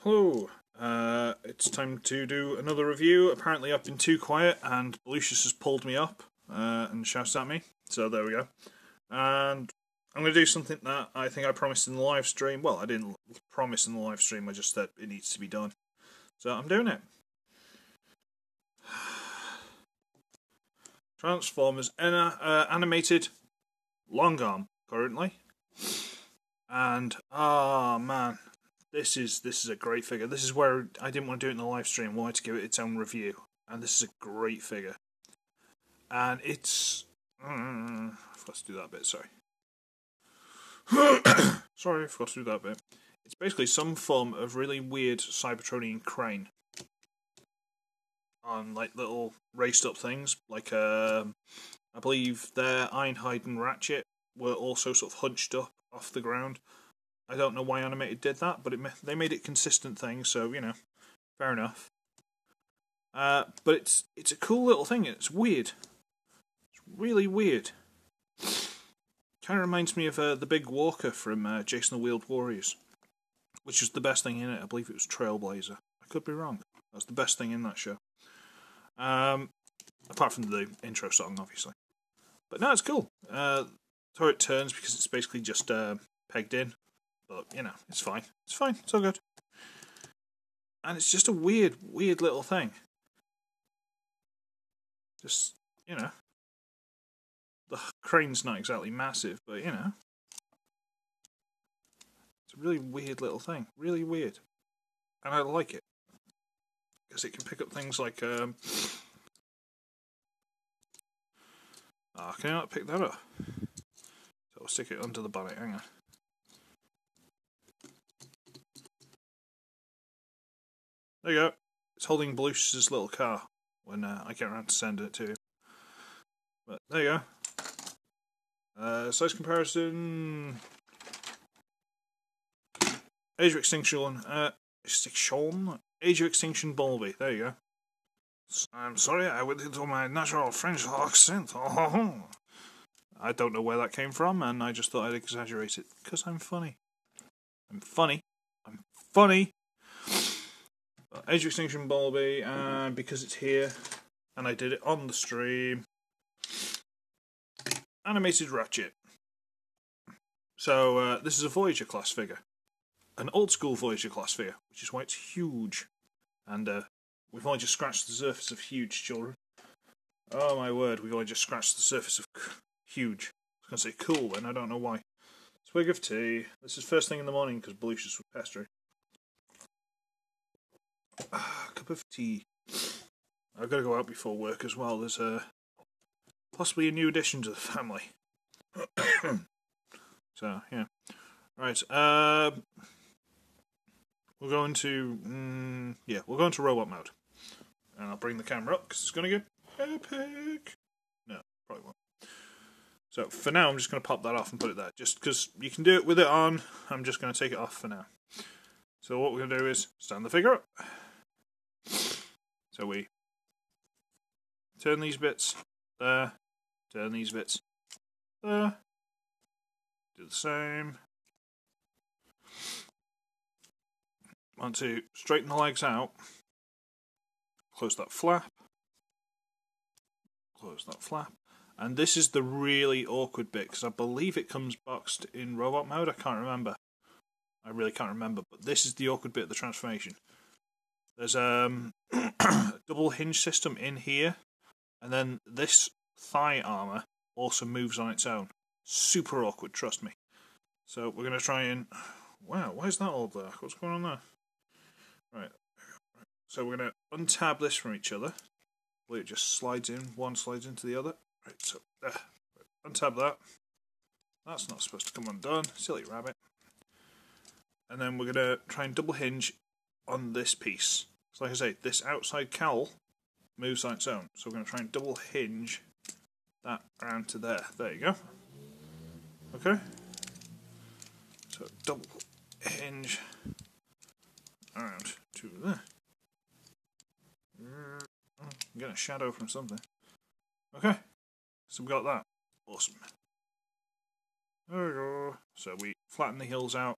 Hello, it's time to do another review. Apparently I've been too quiet and Lucius has pulled me up and shouts at me, so there we go. And I'm going to do something that I think I promised in the live stream. Well, I didn't promise in the live stream, I just said it needs to be done. So I'm doing it. Transformers animated long arm currently. And, oh man. This is a great figure. This is where I didn't want to do it in the live stream. I wanted to give it its own review. And this is a great figure. And it's... I forgot to do that bit, sorry. Sorry, I forgot to do that bit. It's basically some form of really weird Cybertronian crane. On, like, little raised up things. Like, I believe their Ironhide and Ratchet were also sort of hunched up off the ground. I don't know why Animated did that, but they made it consistent thing, so, you know, fair enough. But it's a cool little thing, it's weird. It's really weird. Kind of reminds me of the Big Walker from Jason the Wheeled Warriors, which was the best thing in it. I believe it was Trailblazer. I could be wrong. That was the best thing in that show. Apart from the intro song, obviously. But no, it's cool. How it turns, because it's basically just pegged in. But, you know, it's fine. It's fine. It's all good. And it's just a weird little thing. Just, you know. The crane's not exactly massive, but, you know. It's a really weird little thing. Really weird. And I like it. Because it can pick up things like, can I not pick that up? So I'll stick it under the bonnet. Hang on. There you go. It's holding Blue's little car when I get around to sending it to him. But there you go. Size comparison. Age of Extinction. Age of Extinction Bulby. There you go. I'm sorry, I went into my natural French accent. I don't know where that came from, and I just thought I'd exaggerate it because I'm funny. I'm funny. I'm funny. Age of Extinction Bulby, and because it's here, and I did it on the stream, Animated Ratchet. So, this is a Voyager class figure. An old school Voyager class figure, which is why it's huge. And we've only just scratched the surface of huge, children. Oh my word, we've only just scratched the surface of huge. I was going to say cool, and I don't know why. Swig of tea. This is first thing in the morning because Belucius was pestering. Cup of tea. I've got to go out before work as well. There's possibly a new addition to the family. So, yeah. Right, we'll go into... we'll go into robot mode. And I'll bring the camera up because it's going to get epic. No, probably won't. So, for now, I'm just going to pop that off and put it there. Just because you can do it with it on, I'm just going to take it off for now. So what we're going to do is stand the figure up. So we turn these bits there, turn these bits there, do the same. Want to straighten the legs out, close that flap, and this is the really awkward bit because I believe it comes boxed in robot mode. I can't remember. I really can't remember, but this is the awkward bit of the transformation. There's a double hinge system in here, and then this thigh armour also moves on its own. Super awkward, trust me. So we're going to try and... Wow, why is that all dark? What's going on there? Right. So we're going to untab this from each other. Well, it just slides in, one slides into the other. Right, so untab that. That's not supposed to come undone. Silly rabbit. And then we're going to try and double hinge on this piece. So like I say, this outside cowl moves on its own. So we're going to try and double hinge that around to there. There you go. Okay. So double hinge around to there. I'm getting a shadow from something. Okay. So we got that. Awesome. There we go. So we flatten the heels out.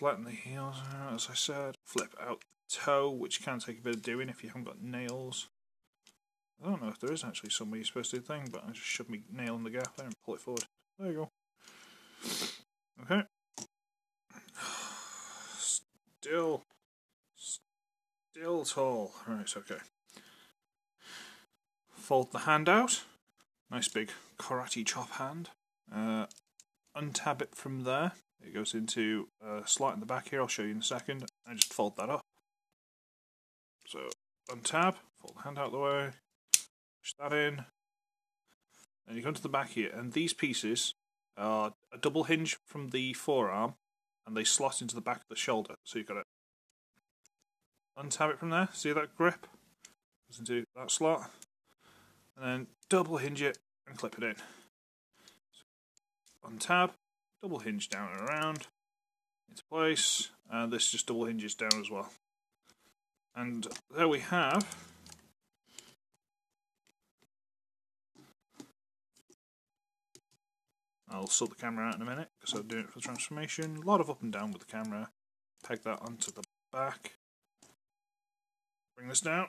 flatten the heels out, as I said. Flip out the toe, which can take a bit of doing if you haven't got nails. I don't know if there is actually somewhere you're supposed to do the thing, but I just shove my nail in the gap there and pull it forward. There you go. Okay. Still tall. Right, okay. Fold the hand out. Nice big karate chop hand. Untab it from there. It goes into a slot in the back here. I'll show you in a second. And just fold that up. So untab, fold the hand out of the way, push that in. And you come to the back here, and these pieces are a double hinge from the forearm, and they slot into the back of the shoulder. So you've got to untab it from there. See that grip? Goes into that slot. And then double hinge it and clip it in. So untab, double hinge down and around, into place, and this just double hinges down as well. And there we have I'll sort the camera out in a minute because I'm doing it for the transformation. A lot of up and down with the camera. Peg that onto the back. Bring this down.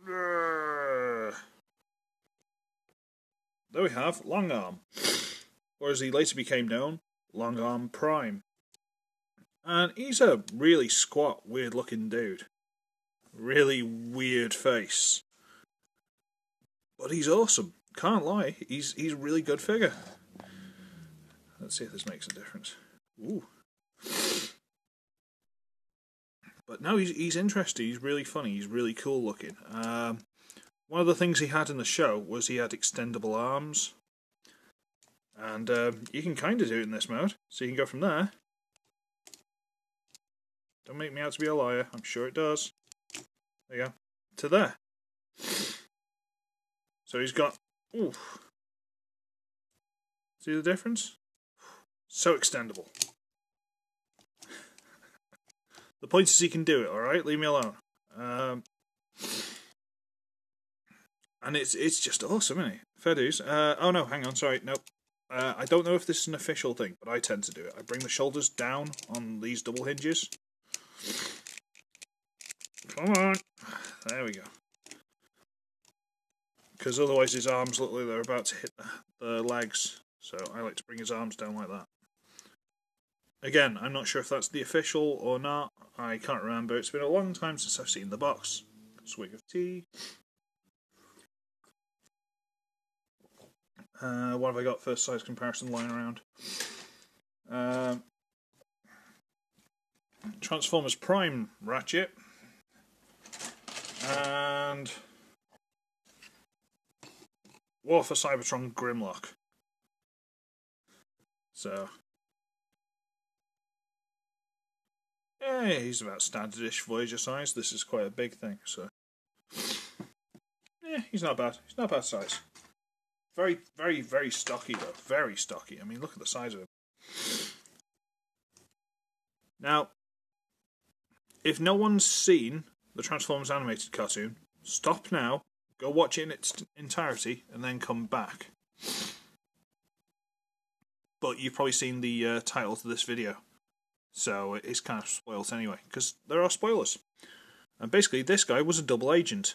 There we have Long Arm, or as he later became known, Long Arm Prime. And he's a really squat, weird looking dude. Really weird face. But he's awesome. Can't lie. He's a really good figure. Let's see if this makes a difference. Ooh. But no, he's interesting. He's really funny. He's really cool looking. One of the things he had in the show was he had extendable arms. And you can kind of do it in this mode. So you can go from there. Don't make me out to be a liar. I'm sure it does. There you go. To there. So he's got... Ooh. See the difference? So extendable. The point is he can do it, alright? Leave me alone. And it's just awesome, isn't it? Fair dues. Oh no, hang on, sorry, nope. I don't know if this is an official thing, but I tend to do it. I bring the shoulders down on these double hinges. Come on. There we go. Because otherwise his arms look like they're about to hit the legs. So I like to bring his arms down like that. Again, I'm not sure if that's the official or not. I can't remember. It's been a long time since I've seen the box. Swig of tea. What have I got for size comparison lying around? Transformers Prime Ratchet. And War for Cybertron Grimlock. So... yeah, he's about standardish Voyager size. This is quite a big thing, so... yeah, he's not bad. He's not bad size. Very, very, very stocky, though. Very stocky. I mean, look at the size of him. Now, if no one's seen the Transformers animated cartoon, stop now, go watch it in its entirety, and then come back. But you've probably seen the title to this video. So it's kind of spoilt anyway, because there are spoilers. And basically, this guy was a double agent.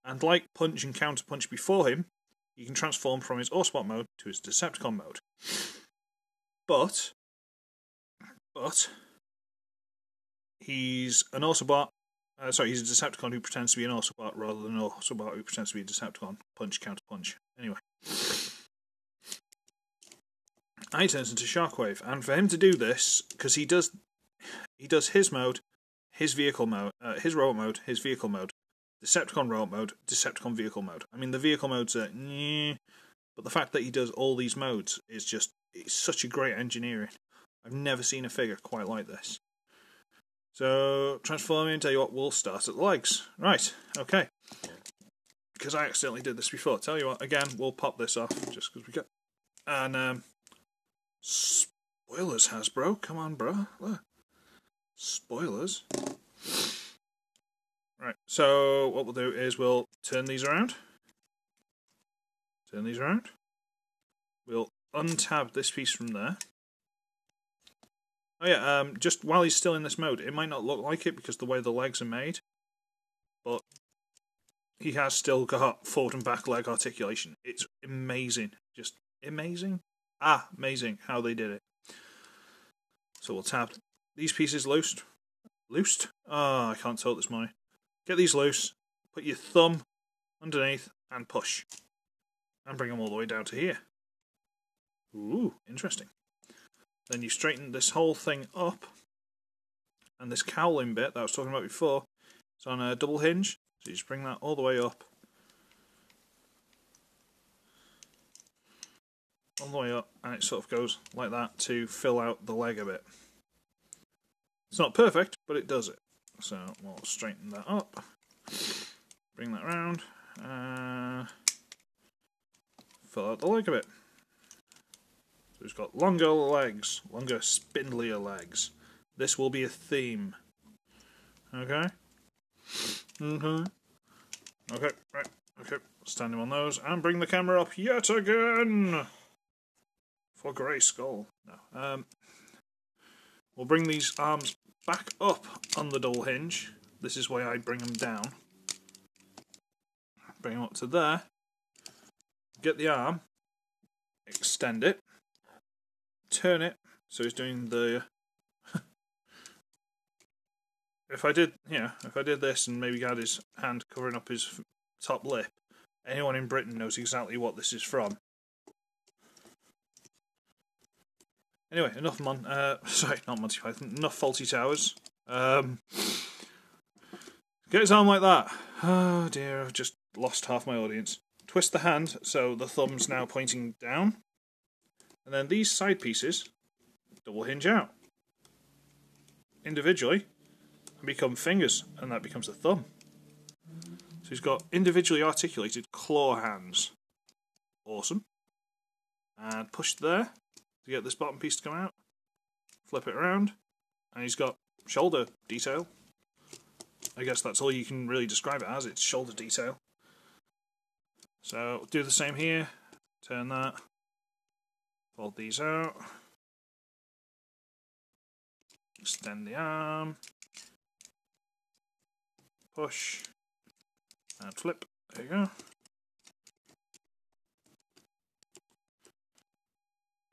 And like Punch and Counter Punch before him, he can transform from his Autobot mode to his Decepticon mode. But he's an Autobot. He's a Decepticon who pretends to be an Autobot rather than an Autobot who pretends to be a Decepticon. Punch, Counter Punch. Anyway. And he turns into Shockwave, and for him to do this, because he does his mode, his vehicle mode, his robot mode, his vehicle mode, Decepticon robot mode, Decepticon vehicle mode. I mean, the vehicle modes are but the fact that he does all these modes is just, it's such a great engineering. I've never seen a figure quite like this. So, transforming, tell you what, we'll start at the legs. Right, okay. Because I accidentally did this before. Tell you what, again, we'll pop this off, just because we got... and, spoilers, Hasbro. Come on, bro. Look. Spoilers. Right, so what we'll do is we'll turn these around. Turn these around. We'll untab this piece from there. Oh yeah, just while he's still in this mode, it might not look like it because the way the legs are made, but he has still got forward and back leg articulation. It's amazing. Just amazing. Amazing how they did it. So we'll tap these pieces loosed. Loosed? Oh, I can't talk this morning. Get these loose, put your thumb underneath and push. And bring them all the way down to here. Ooh, interesting. Then you straighten this whole thing up. And this cowling bit that I was talking about before, it's on a double hinge. So you just bring that all the way up. All the way up, and it sort of goes like that to fill out the leg a bit. It's not perfect, but it does it. So we'll straighten that up. Bring that round. Fill out the leg a bit. So he's got longer legs, longer spindlier legs. This will be a theme. Okay? Okay, right. Okay, stand him on those and bring the camera up yet again! For Grey Skull. No. We'll bring these arms back up on the double hinge. This is why I bring them down. Bring them up to there. Get the arm. Extend it. Turn it. So he's doing the... If I did this and maybe had his hand covering up his top lip, anyone in Britain knows exactly what this is from. Anyway, enough sorry, not Monty Python, enough Faulty Towers. Get his arm like that. Oh dear, I've just lost half my audience. Twist the hand so the thumb's now pointing down. And then these side pieces double hinge out. Individually. And become fingers, and that becomes a thumb. So he's got individually articulated claw hands. Awesome. And push there to get this bottom piece to come out. Flip it around, and he's got shoulder detail. I guess that's all you can really describe it as, it's shoulder detail. So do the same here. Turn that. Fold these out. Extend the arm. Push. And flip. There you go.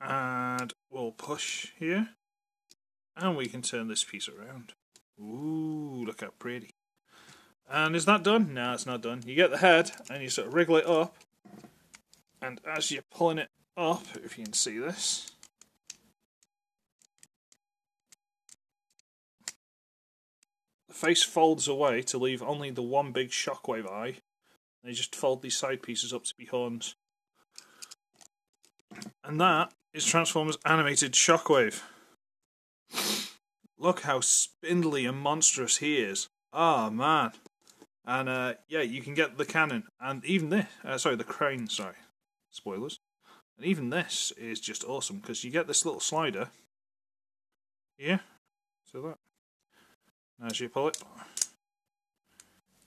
And we'll push here. And we can turn this piece around. Ooh, look how pretty. And is that done? No, it's not done. You get the head and you sort of wriggle it up. And as you're pulling it up, if you can see this, the face folds away to leave only the one big Shockwave eye. And you just fold these side pieces up to be horns. And that is Transformers Animated Shockwave. Look how spindly and monstrous he is. Oh man. And yeah, you can get the cannon. And even this, the crane, sorry. Spoilers. And even this is just awesome, because you get this little slider. Here. So that. As you pull it,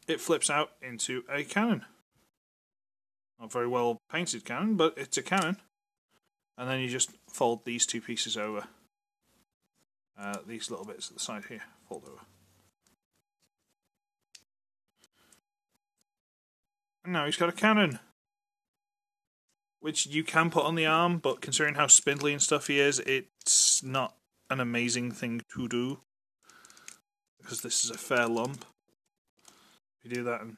it flips out into a cannon. Not very well painted cannon, but it's a cannon. And then you just fold these two pieces over. These little bits at the side here, fold over. And now he's got a cannon. Which you can put on the arm, but considering how spindly and stuff he is, it's not an amazing thing to do. Because this is a fair lump. If you do that, and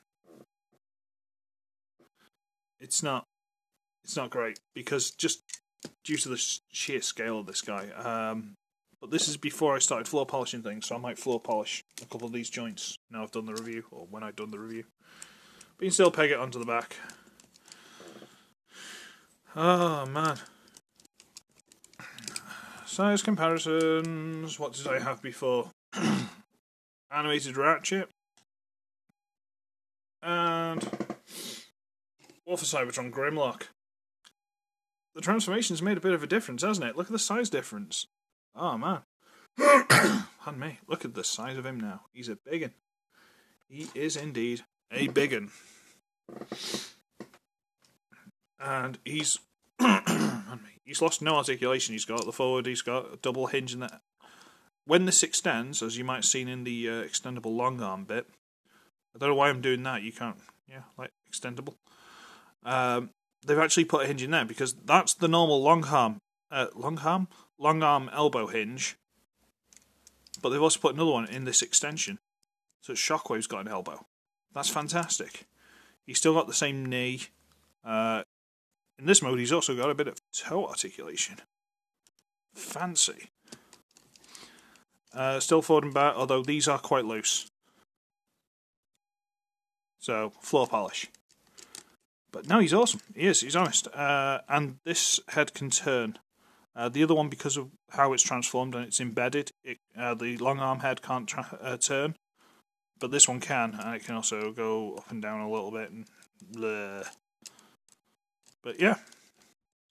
it's not great, because just due to the sheer scale of this guy. But this is before I started floor polishing things, so I might floor polish a couple of these joints now I've done the review, or when I've done the review. But you can still peg it onto the back. Oh man. Size comparisons. What did I have before? Animated Ratchet. And War for Cybertron Grimlock. The transformation's made a bit of a difference, hasn't it? Look at the size difference. Oh man. Pardon me. Look at the size of him now. He's a biggin. He is indeed a biggin. And he's lost no articulation. He's got the forward, he's got a double hinge in that. when this extends, as you might have seen in the extendable long arm bit, I don't know why I'm doing that. You can't, yeah, like extendable. They've actually put a hinge in there because that's the normal long arm elbow hinge. But they've also put another one in this extension, so Shockwave's got an elbow. That's fantastic. He's still got the same knee. In this mode, he's also got a bit of toe articulation. Fancy. Still forward and back, although these are quite loose. So, floor polish. But no, he's awesome. He is, he's honest. And this head can turn. The other one, because of how it's transformed and it's embedded, the long arm head can't turn. But this one can, and it can also go up and down a little bit. And bleh. But yeah,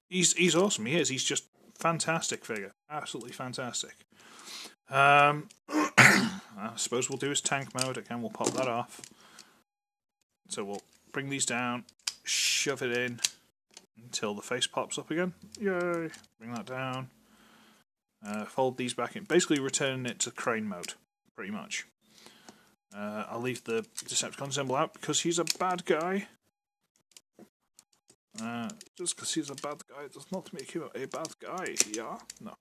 he's awesome. He is. He's just fantastic figure. Absolutely fantastic. I suppose we'll do his tank mode. Again, we'll pop that off. So we'll bring these down, shove it in until the face pops up again. Yay! Bring that down. Fold these back in. Basically returning it to crane mode, pretty much. I'll leave the Decepticon symbol out because he's a bad guy. Just because he's a bad guy does not make him a bad guy, yeah? No.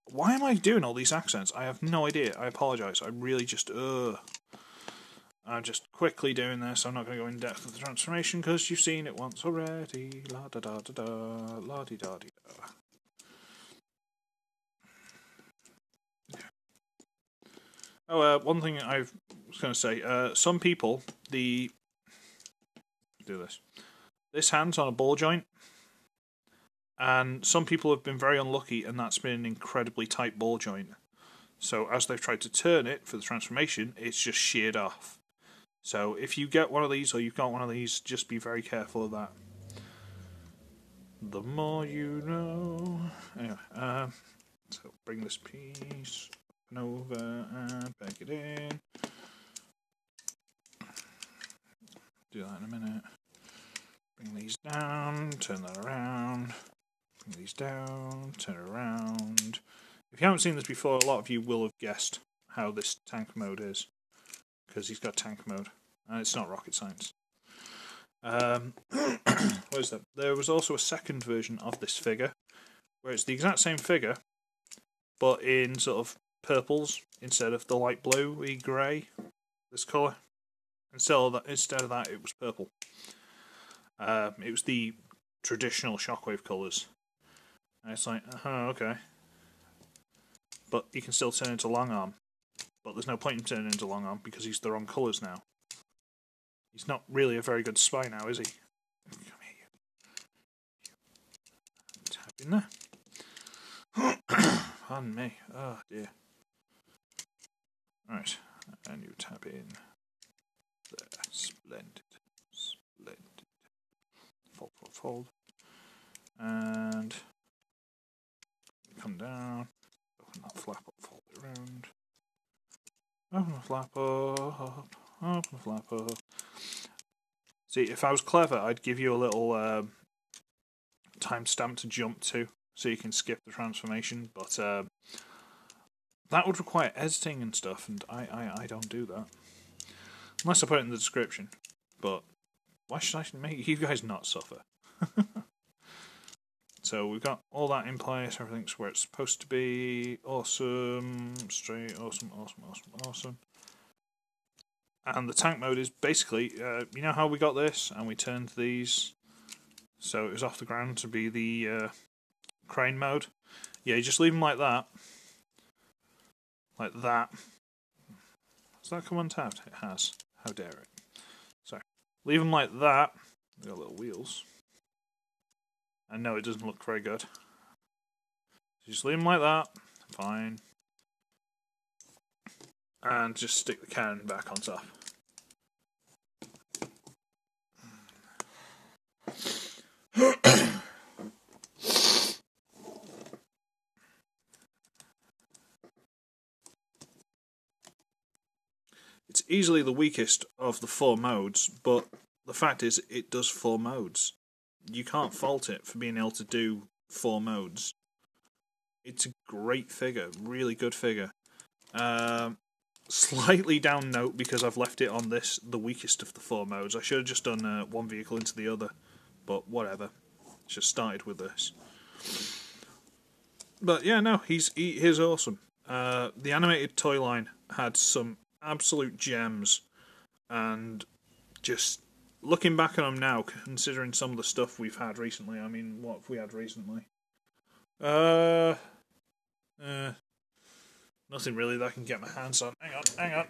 Why am I doing all these accents? I have no idea. I apologise. I really just, I'm just quickly doing this. I'm not going to go in depth with the transformation because you've seen it once already. La da da da da, la di da di da. Oh, one thing I was going to say. Some people, do this. This hand's on a ball joint, and some people have been very unlucky, and that's been an incredibly tight ball joint. So as they've tried to turn it for the transformation, it's just sheared off. So if you get one of these, or you've got one of these, just be very careful of that. The more you know. Anyway, so bring this piece over and back it in. Do that in a minute. Bring these down, turn that around. Bring these down, turn it around. If you haven't seen this before, a lot of you will have guessed how this tank mode is. Because he's got tank mode. And it's not rocket science. What is that? There was also a second version of this figure, where it's the exact same figure, but in sort of purples, instead of the light bluey grey, this colour. Instead of that, it was purple. It was the traditional Shockwave colours. And it's like, oh, okay. But he can still turn into long arm. But there's no point in turning into long arm because he's the wrong colours now. He's not really a very good spy now, is he? Come here, you. Tap in there. Pardon me. Oh, dear. Right. And you tap in. There. Splendid. Splendid. Fold, fold, fold. And come down. Open that flap up, fold it around. Open the flap up. Open the flap up. See, if I was clever, I'd give you a little timestamp to jump to, so you can skip the transformation, but that would require editing and stuff, and I don't do that. Unless I put it in the description. But why should I make you guys not suffer? So we've got all that in place, everything's where it's supposed to be. Awesome, straight, awesome, awesome, awesome, awesome. And the tank mode is basically, you know how we got this, and we turned these, so it was off the ground to be the crane mode? Yeah, you just leave them like that. Like that. Has that come untapped? It has. How dare it. So, leave them like that. They've got little wheels. And no, it doesn't look very good. Just leave them like that. Fine. And just stick the cannon back on top. It's easily the weakest of the 4 modes, but the fact is it does 4 modes. You can't fault it for being able to do 4 modes. It's a great figure, really good figure. Slightly down note because I've left it on this, the weakest of the 4 modes. I should have just done one vehicle into the other, but whatever. Just started with this. But yeah, no, he is awesome. The animated toy line had some absolute gems, and just looking back on them now, considering some of the stuff we've had recently. I mean, what have we had recently? Nothing really that I can get my hands on. Hang on.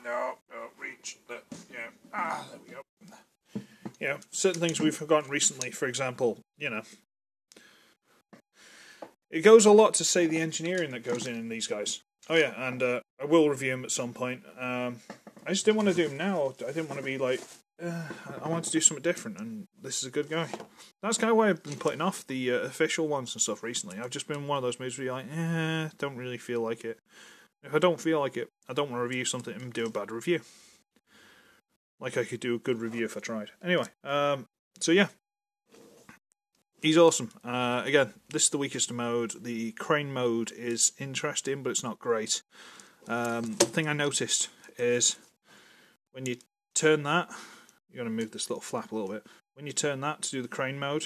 No, reach. Yeah. There we go. Yeah, certain things we've forgotten recently, for example, it goes a lot to say the engineering that goes in these guys. Oh yeah, and I will review them at some point. I just didn't want to do them now. I didn't want to be like, I want to do something different, and this is a good guy. That's kind of why I've been putting off the official ones and stuff recently. I've just been in one of those moods where you're like, don't really feel like it. If I don't feel like it, I don't want to review something and do a bad review. Like I could do a good review if I tried. Anyway, so yeah. He's awesome. Again, this is the weakest mode. The crane mode is interesting, but it's not great. The thing I noticed is when you turn that, you're going to move this little flap a little bit. When you turn that to do the crane mode,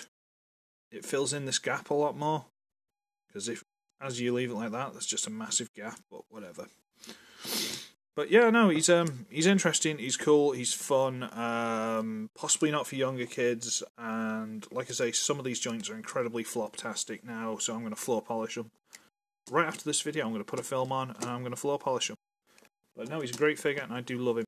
it fills in this gap a lot more. Because as you leave it like that, there's just a massive gap, but whatever. But yeah, no, he's interesting, he's cool, he's fun, possibly not for younger kids, and like I say, some of these joints are incredibly flop-tastic now, so I'm going to floor polish them. Right after this video, I'm going to put a film on, and I'm going to floor polish them. But no, he's a great figure, and I do love him.